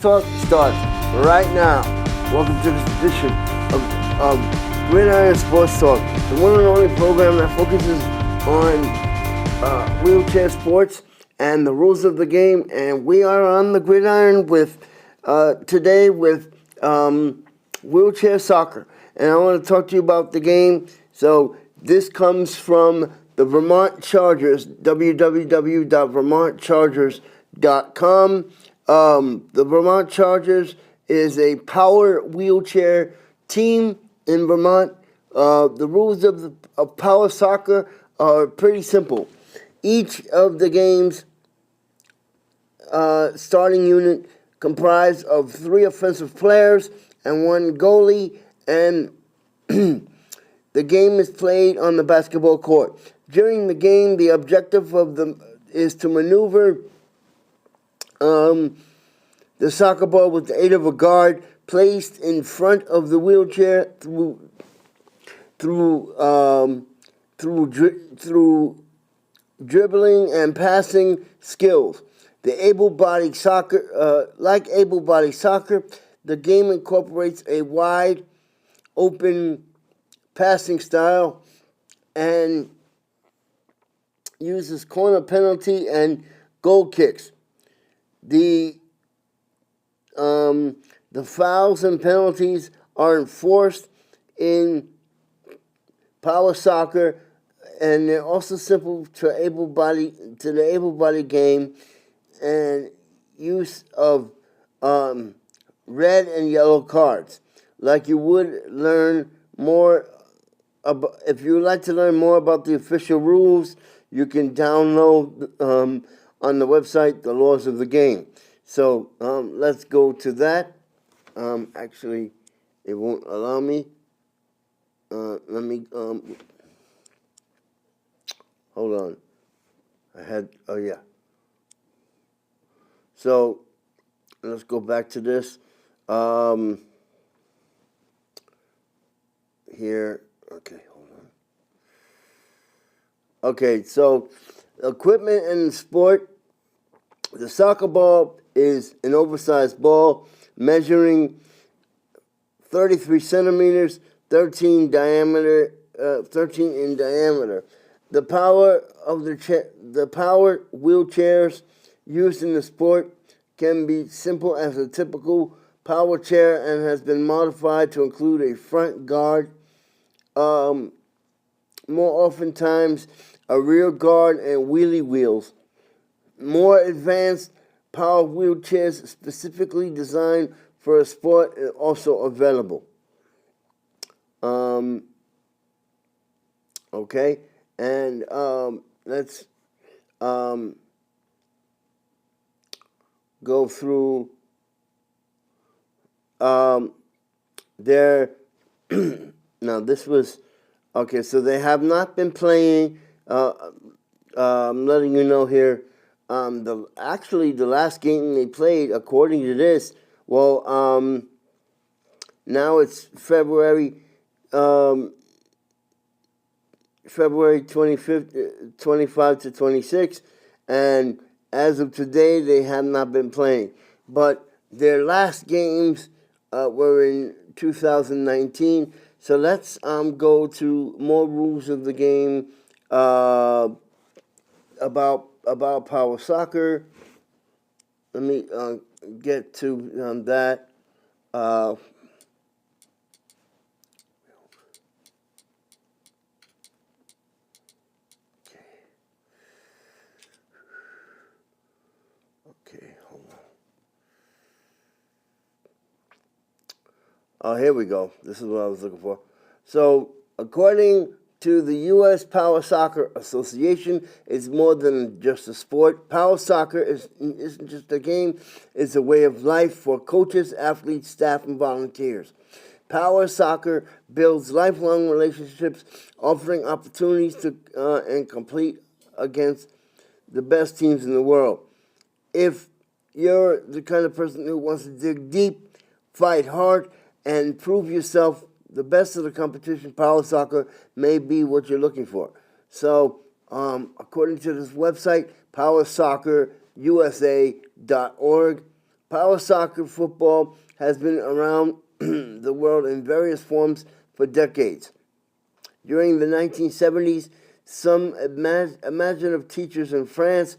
Talk starts right now. Welcome to this edition of Gridiron Sports Talk, the one and only program that focuses on wheelchair sports and the rules of the game. And we are on the gridiron with today with wheelchair soccer. And I want to talk to you about the game. So this comes from the Vermont Chargers, www.vermontchargers.com. The Vermont Chargers is a power wheelchair team in Vermont. The rules of power soccer are pretty simple. Each of the games starting unit comprised of 3 offensive players and 1 goalie, and the game is played on the basketball court. During the game, the objective is to maneuver the soccer ball with the aid of a guard placed in front of the wheelchair through dribbling and passing skills. Like able-bodied soccer, the game incorporates a wide open passing style and uses corner penalty and goal kicks. The fouls and penalties are enforced in power soccer, and they're also simple to the able-bodied game, and use of red and yellow cards. Like you would learn more about, if you would like to learn more about the official rules, you can download on the website the laws of the game. So let's go to that. Actually, it won't allow me. Let me hold on. So let's go back to this. Here, okay, hold on. Okay, so equipment in sport. The soccer ball is an oversized ball measuring 33 centimeters, 13 in diameter. The power wheelchairs used in the sport can be simple as a typical power chair and has been modified to include a front guard, more oftentimes a rear guard and wheelie wheels. More advanced power wheelchairs specifically designed for a sport are also available. Okay, and let's go through their now this was okay, so they have not been playing. I'm letting you know here. The last game they played, according to this, now it's February 25th, 25 to 26, and as of today, they have not been playing. But their last games were in 2019. So let's go to more rules of the game about power soccer. Let me get to that. Okay, hold on. Oh, here we go. This is what I was looking for. So, according to the U.S. Power Soccer Association, it's more than just a sport. Power soccer isn't just a game, it's a way of life for coaches, athletes, staff, and volunteers. Power soccer builds lifelong relationships, offering opportunities to and compete against the best teams in the world. If you're the kind of person who wants to dig deep, fight hard, and prove yourself the best of the competition, power soccer may be what you're looking for. So, according to this website, powersoccerusa.org, Power soccer football has been around the world in various forms for decades. During the 1970s, some imaginative teachers in France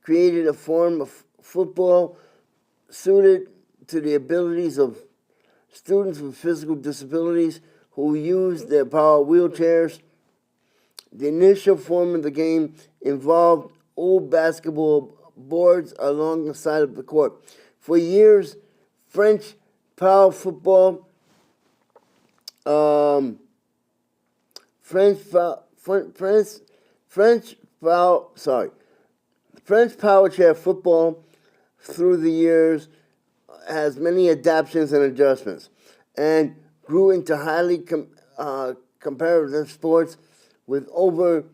created a form of football suited to the abilities of students with physical disabilities who used their power wheelchairs. The initial form of the game involved old basketball boards along the side of the court. For years, French power football, French power chair football through the years has many adaptations and adjustments, and grew into highly comparative sports with over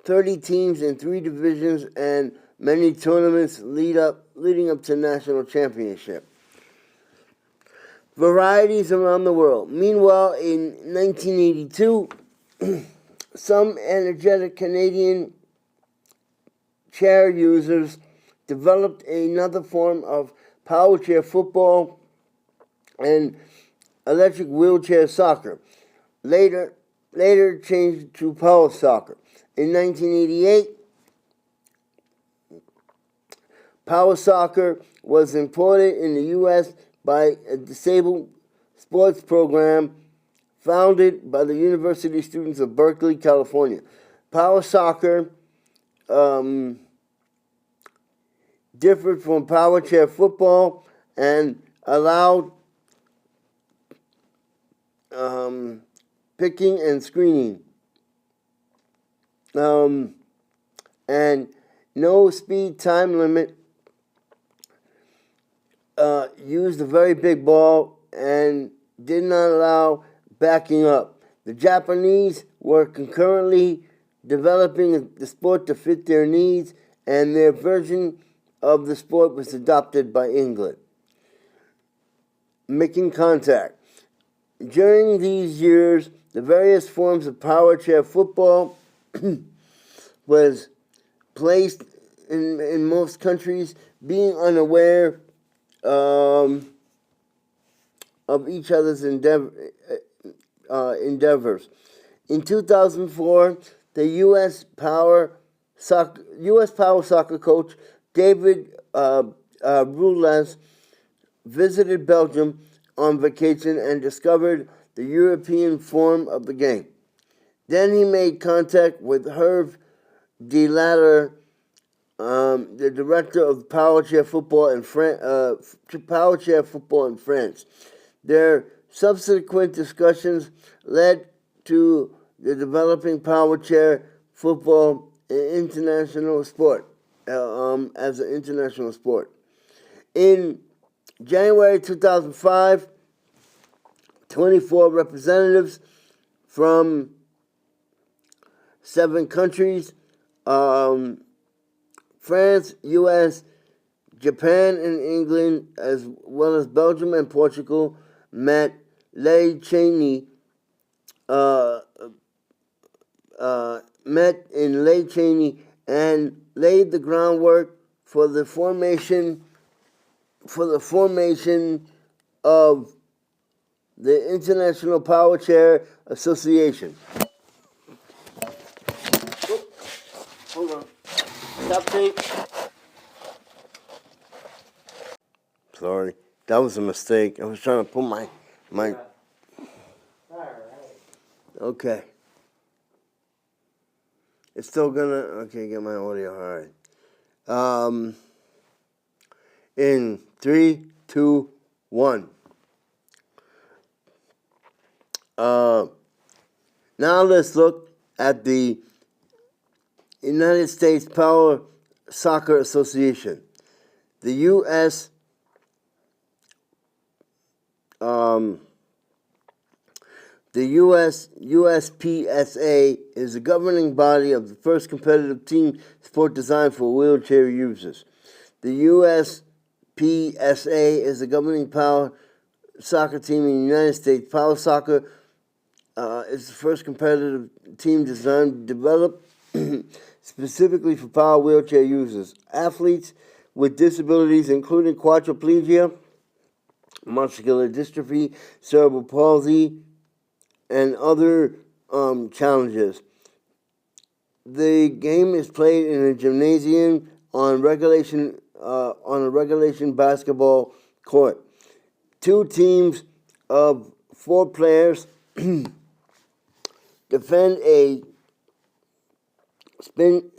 30 teams in 3 divisions and many tournaments leading up to national championship. Varieties around the world. Meanwhile, in 1982, some energetic Canadian chair users developed another form of power chair football and electric wheelchair soccer, later changed to power soccer. In 1988, power soccer was imported in the U.S. by a disabled sports program founded by the university students of Berkeley, California. Power soccer differed from power chair football and allowed picking and screening, and no speed time limit. Used a very big ball and did not allow backing up. The Japanese were concurrently developing the sport to fit their needs, and their version of the sport was adopted by England. Making contact. During these years, the various forms of power chair football was placed in most countries, being unaware of each other's endeavors. In 2004, the U.S. Power Soccer coach David Roulas visited Belgium on vacation and discovered the European form of the game. Then he made contact with Hervé de Latter, the director of power chair football in France. Their subsequent discussions led to the developing power chair football international sport as an international sport. In January 2005, 24 representatives from 7 countries, France, U.S., Japan, and England, as well as Belgium and Portugal, met in Lake Cheney and laid the groundwork for the formation of the International Power Chair Association. Hold on. Stop tape. Sorry, that was a mistake. I was trying to put my. All right. Okay. It's still gonna. Okay, get my audio. All right. In 3, 2, 1. Now let's look at the United States Power Soccer Association. The U.S. USPSA is the governing body of the first competitive team sport designed for wheelchair users. The USPSA is the governing power soccer team in the United States. Power soccer It's the first competitive team designed, developed specifically for power wheelchair users. Athletes with disabilities, including quadriplegia, muscular dystrophy, cerebral palsy, and other challenges. The game is played in a gymnasium on a regulation basketball court. Two teams of 4 players defend a spin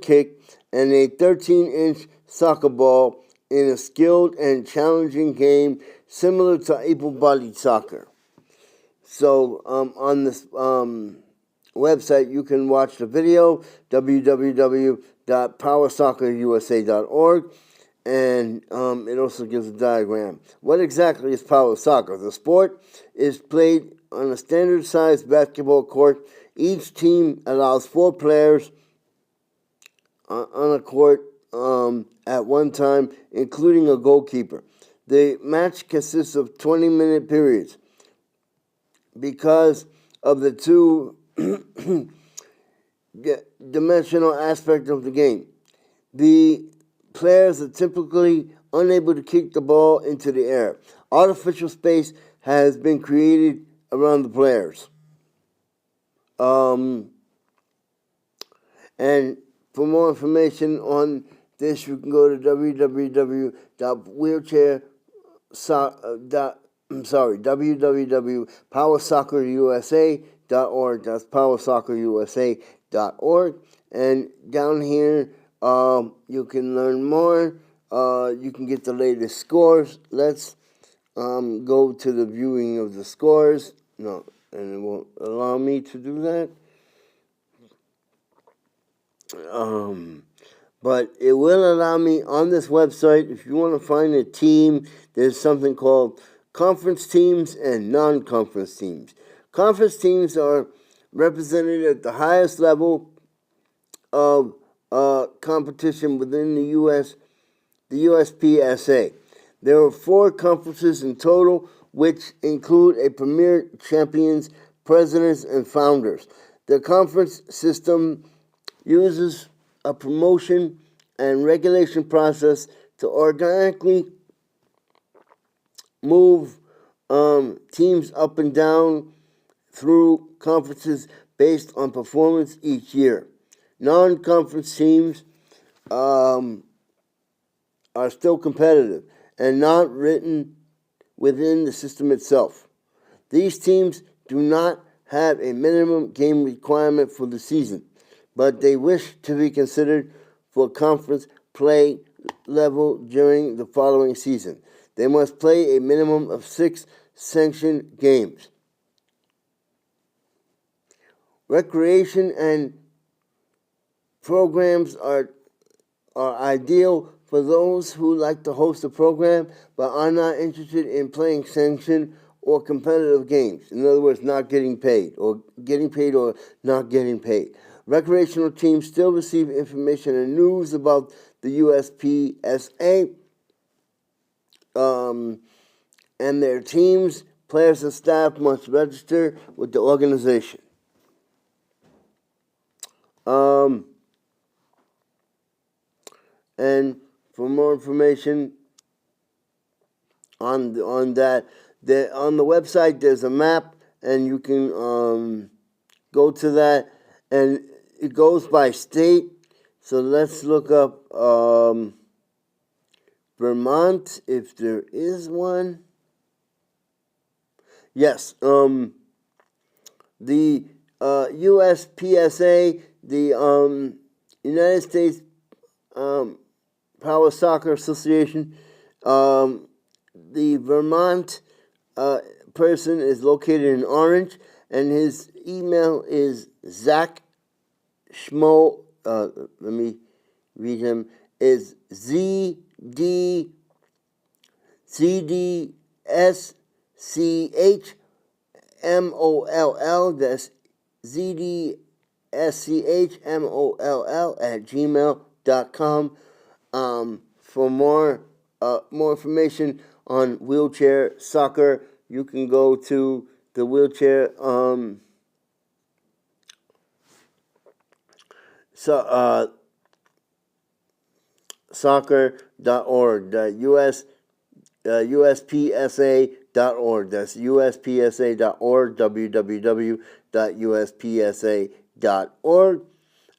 kick and a 13-inch soccer ball in a skilled and challenging game similar to able-bodied soccer. So on this website, you can watch the video, www.powersoccerusa.org, and it also gives a diagram. What exactly is power soccer? The sport is played on a standard-sized basketball court. Each team allows 4 players on a court at one time, including a goalkeeper. The match consists of 20-minute periods. Because of the two-dimensional aspect of the game, the players are typically unable to kick the ball into the air. Artificial space has been created around the players. And for more information on this, you can go to www.powersoccerusa.org. That's powersoccerusa.org. And down here, you can learn more. You can get the latest scores. Let's go to the viewing of the scores. No, and it won't allow me to do that. But it will allow me on this website, if you want to find a team, there's something called conference teams and non-conference teams. Conference teams are represented at the highest level of competition within the USPSA. There are 4 conferences in total, which include a premier champions, presidents, and founders. The conference system uses a promotion and regulation process to organically move teams up and down through conferences based on performance each year. Non-conference teams are still competitive and not written within the system itself. These teams do not have a minimum game requirement for the season, but they wish to be considered for conference play level during the following season. They must play a minimum of 6 sanctioned games. Recreation and programs are ideal for those who like to host a program but are not interested in playing sanctioned or competitive games. In other words, not getting paid or not getting paid. Recreational teams still receive information and news about the USPSA and their teams. Players and staff must register with the organization. And for more information on that, on the website there's a map, and you can go to that, and it goes by state. So let's look up Vermont, if there is one. Yes, the USPSA, the United States Power Soccer Association, the Vermont person is located in Orange, and his email is Zach Schmo. Let me read him. Is ZDSCHMOLL. That's ZDSCHMOLL@gmail.com. For more information on wheelchair soccer, you can go to the wheelchair soccer.org, USPSA.org. That's USPSA.org, www.uspsa.org.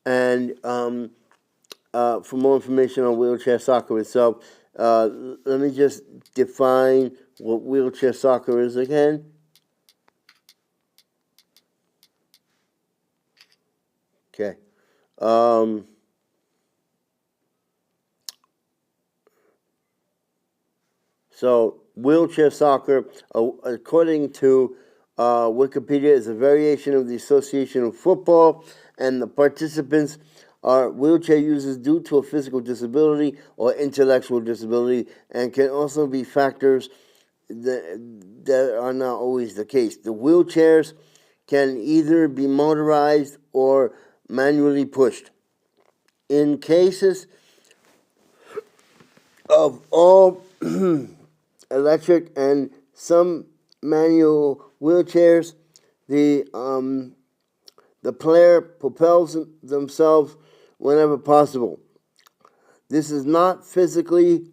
And for more information on wheelchair soccer itself, let me just define what wheelchair soccer is again. Okay. So, wheelchair soccer, according to Wikipedia, is a variation of the Association of Football, and the participants are wheelchair users due to a physical disability or intellectual disability, and can also be factors that are not always the case. The wheelchairs can either be motorized or manually pushed. In cases of all electric and some manual wheelchairs, the player propels themselves whenever possible. This is not physically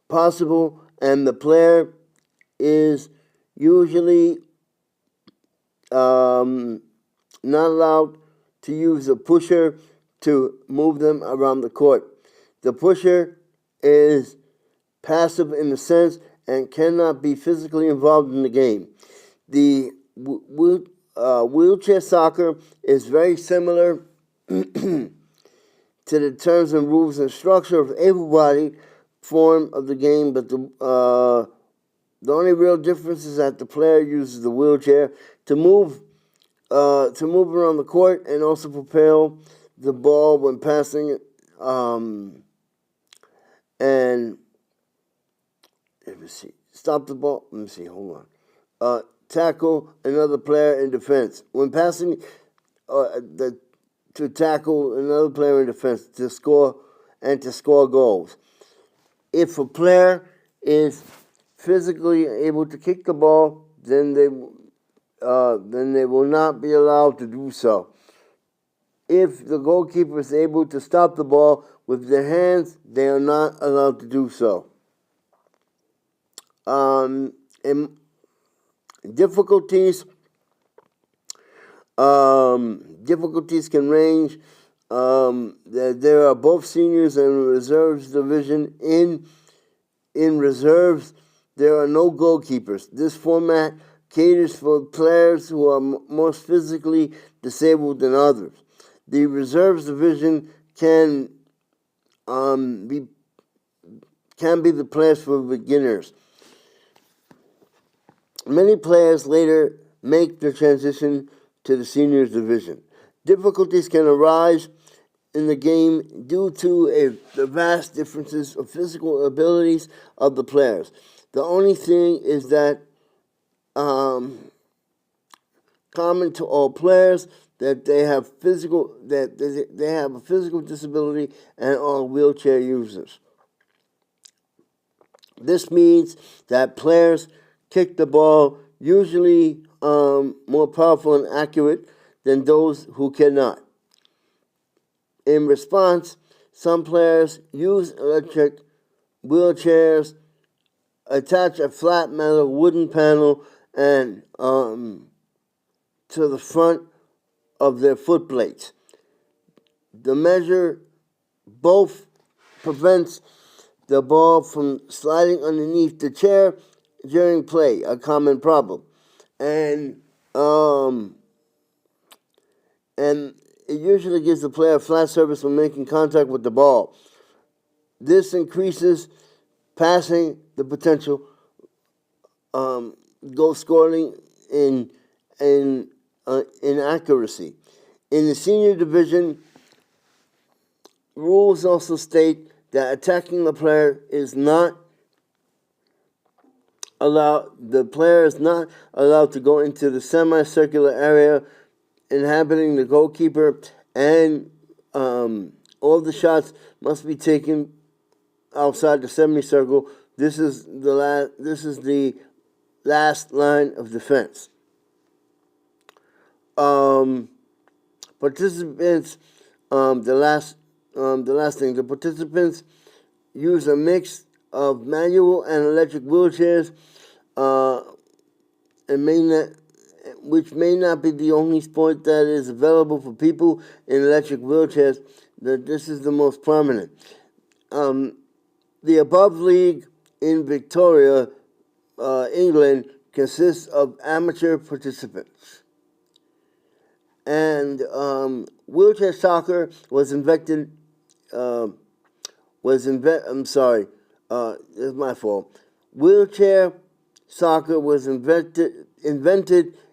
possible, and the player is usually not allowed to use a pusher to move them around the court. The pusher is passive in a sense and cannot be physically involved in the game. The wheelchair soccer is very similar to the terms and rules and structure of able-bodied form of the game, but the only real difference is that the player uses the wheelchair to move around the court and also propel the ball when passing it. And let me see. Stop the ball. Let me see. Hold on. Tackle another player in defense. When passing, to tackle another player in defense to score goals. If a player is physically able to kick the ball, then they will not be allowed to do so. If the goalkeeper is able to stop the ball with their hands, they are not allowed to do so. And difficulties can range. There are both seniors and reserves division. In reserves, there are no goalkeepers. This format caters for players who are most physically disabled than others. The reserves division can be the place for beginners. Many players later make the transition to the seniors division. Difficulties can arise in the game due to the vast differences of physical abilities of the players. The only thing is that common to all players that they have a physical disability and are wheelchair users. This means that players kick the ball usually more powerful and accurate than those who cannot. In response, some players use electric wheelchairs, attach a flat metal wooden panel and to the front of their foot plates. The measure both prevents the ball from sliding underneath the chair during play, a common problem, and it usually gives the player a flat surface when making contact with the ball. This increases passing the potential goal scoring in accuracy. In the senior division, rules also state that attacking the player is not allowed. The player is not allowed to go into the semicircular area inhabiting the goalkeeper, and all the shots must be taken outside the semicircle. This is the last line of defense. Participants, the last thing, the participants use a mix of manual and electric wheelchairs, which may not be the only sport that is available for people in electric wheelchairs. This is the most prominent. The above league in Victoria, England, consists of amateur participants. And wheelchair soccer was invented. This is my fault. Wheelchair soccer was invented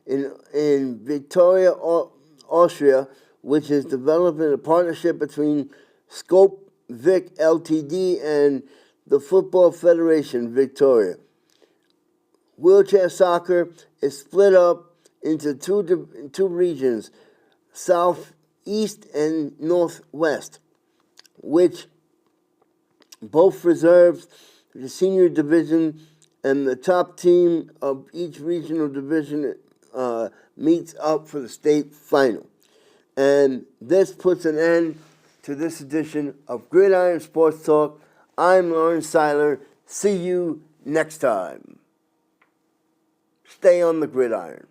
in Victoria, Austria, which is developed in a partnership between Scope Vic Ltd and the Football Federation Victoria. Wheelchair soccer is split up into two regions, South East and Northwest, which both reserves the senior division, and the top team of each regional division meets up for the state final. And this puts an end to this edition of Gridiron Sports Talk. I'm Lawrence Seiler. See you next time. Stay on the gridiron.